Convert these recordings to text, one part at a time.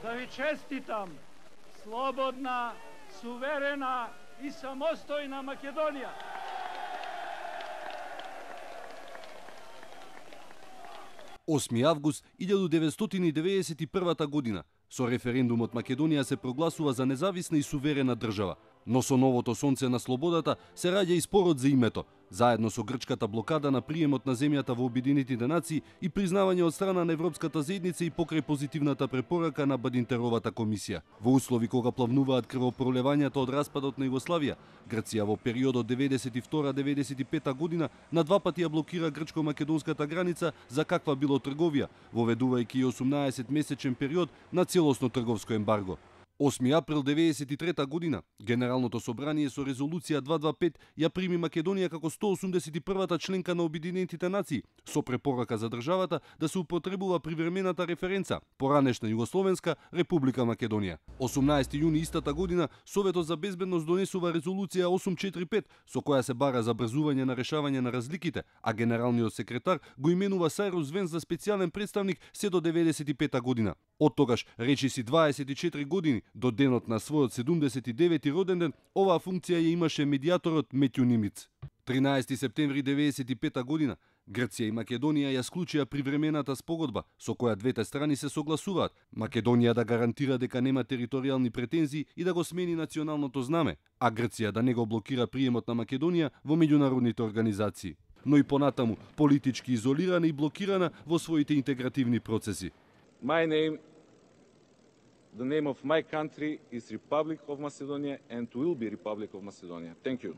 да ви честитам слободна, суверена и самостојна Македонија. 8 август 1991 година со референдумот Македонија се прогласува за независна и суверена држава. Но со новото сонце на слободата се раѓа и спорот за името, заедно со грчката блокада на приемот на земјата во Обединетите нации и признавање од страна на Европската заедница и покрај позитивната препорака на Бадинтеровата комисија. Во услови кога плавнуваат крвопролевањата од распадот на Југославија, Грција во периодот 92-95 година на два пати ја блокира грчко-македонската граница за каква било трговија, воведувајќи 18-месечен период на целосно трговско ембарго. 8 април 1993 година, Генералното собрание со резолуција 225 ја прими Македонија како 181-та членка на Обединетите нации, со препорака за државата да се употребува привремената референца, поранешна Југословенска Република Македонија. 18 јуни истата година, Советот за безбедност донесува резолуција 845, со која се бара забрзување на решавање на разликите, а генералниот секретар го именува Сайрус Венс за специјален представник се до 95 година. Од тогаш, речиси 24 години, до денот на својот 79-ти роден ден, оваа функција ја имаше медијаторот Метју Нимиц. 13 септември 1995 година, Грција и Македонија ја склучија привремената спогодба, со која двете страни се согласуваат Македонија да гарантира дека нема територијални претензии и да го смени националното знаме, а Грција да не го блокира приемот на Македонија во меѓународните организации. Но и понатаму, политички изолирана и блокирана во своите интегративни процеси. The name of my country is Republic of Macedonia and will be Republic of Macedonia. Thank you.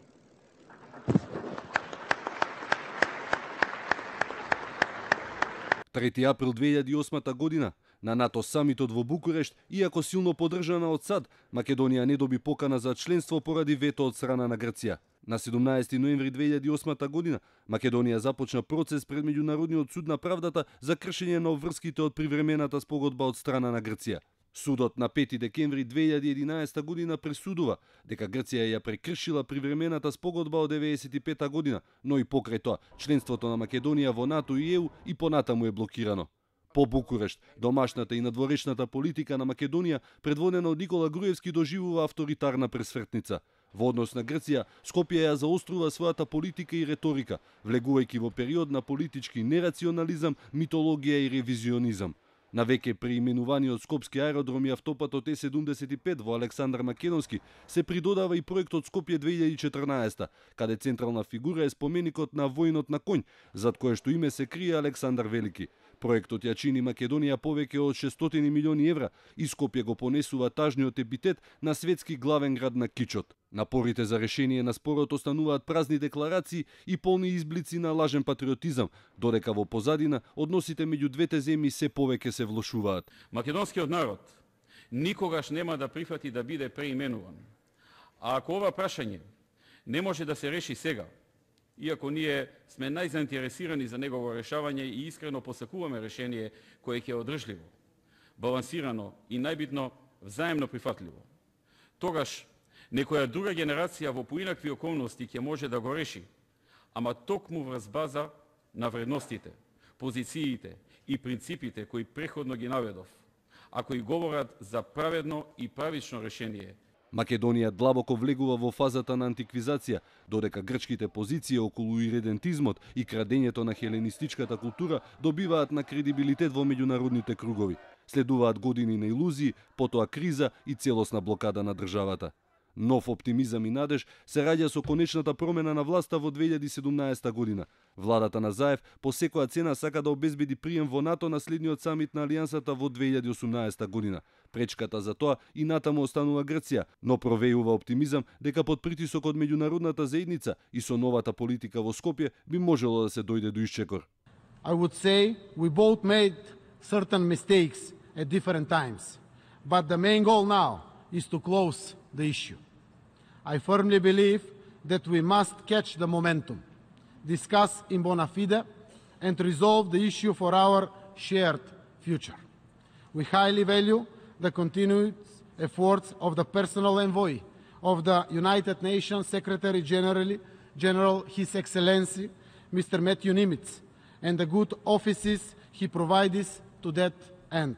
Трети април 2008 година, на НАТО самитот во Букурешт, иако силно поддржана од САД, Македонија не доби покана за членство поради вето од страна на Грција. На 17 ноември 2008 година, Македонија започна процес пред Меѓународниот суд на правдата за кршење на обврските од привремената спогодба од страна на Грција. Судот на 5 декември 2011 година пресудува дека Грција ја прекршила привремената спогодба од 95 година, но и покрај тоа, членството на Македонија во НАТО и ЕУ и понатаму е блокирано. По Букурешт, домашната и надворешната политика на Македонија, предводена од Никола Груевски, доживува авторитарна пресвртница. Во однос на Грција, Скопје ја заострува својата политика и реторика, влегувајќи во период на политички нерационализам, митологија и ревизионизам. На веќе преименуваниот скопски аеродром и автопатот Е75 во Александар Македонски се придодава и проектот Скопје 2014, каде централна фигура е споменикот на војнот на конј, зад кое што име се крие Александар Велики. Проектот ја чини Македонија повеќе од 600 милиони евра и Скопје го понесува тажниот епитет на светски главен град на кичот. Напорите за решение на спорот остануваат празни декларации и полни изблици на лажен патриотизам, додека во позадина односите меѓу двете земји се повеќе се влошуваат. Македонскиот народ никогаш нема да прифати да биде преименуван. А ако ова прашање не може да се реши сега, иако ние сме најзаинтересирани за негово решавање и искрено посакуваме решение кое ќе е одржливо, балансирано и најбитно взаемно прифатливо, тогаш некоја друга генерација во поинакви околности ќе може да го реши, ама токму врз база на вредностите, позициите и принципите кои преходно ги наведов, а кои говорат за праведно и правично решение. Македонија длабоко влегува во фазата на антиквизација, додека грчките позиции околу иредентизмот и крадењето на хеленистичката култура добиваат на кредибилитет во меѓународните кругови. Следуваат години на илузии, потоа криза и целосна блокада на државата. Нов оптимизам и надеж се раѓа со конечната промена на власта во 2017 година. Владата на Заев по секоја цена сака да обезбеди прием во НАТО на следниот самит на Алијансата во 2018 година. Пречката за тоа и натаму останува Грција, но провејува оптимизам дека под притисок од меѓународната заедница и со новата политика во Скопје би можело да се дојде до исчекор. I would say we both made certain mistakes at different times, but the main goal now is to close the issue. I firmly believe that we must catch the momentum, discuss in bona fide, and resolve the issue for our shared future. We highly value the continued efforts of the personal envoy of the United Nations Secretary General His Excellency, Mr. Matthew Nimitz, and the good offices he provides to that end.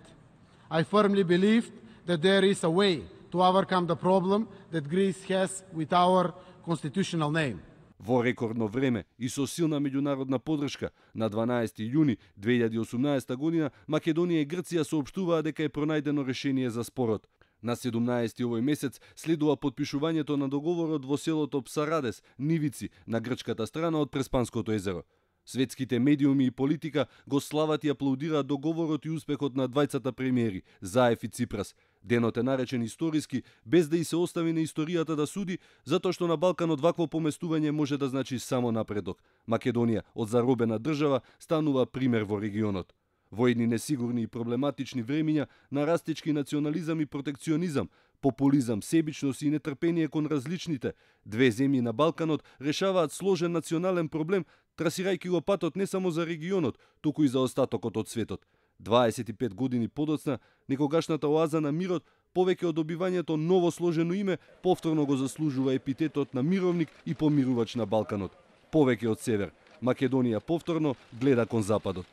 I firmly believe that there is a way to overcome the problem that Greece has with our constitutional name. Во рекордно време и со силна меѓународна поддршка, на 12 јуни 2018 година Македонија и Грција соопштуваа дека е пронајдено решение за спорот. На 17 овој месец следува потпишувањето на договорот во селото Псарадес, Нивици, на грчката страна од Преспанското езеро. Светските медиуми и политика го слават и аплаудираат договорот и успехот на двајцата премиери, Заев и Ципрас. Денот е наречен историски, без да и се остави на историјата да суди, затоа што на Балканот вакво поместување може да значи само напредок. Македонија, од заробена држава, станува пример во регионот. Во едни несигурни и проблематични времиња на растечки национализам и протекционизам, популизам, себичност и нетрпение кон различните, две земји на Балканот решаваат сложен национален проблем, трасирајќи го патот не само за регионот, туку и за остатокот од светот. 25 години подоцна, некогашната оаза на мирот, повеќе од добивањето ново сложено име, повторно го заслужува епитетот на мировник и помирувач на Балканот. Повеќе од север, Македонија повторно гледа кон западот.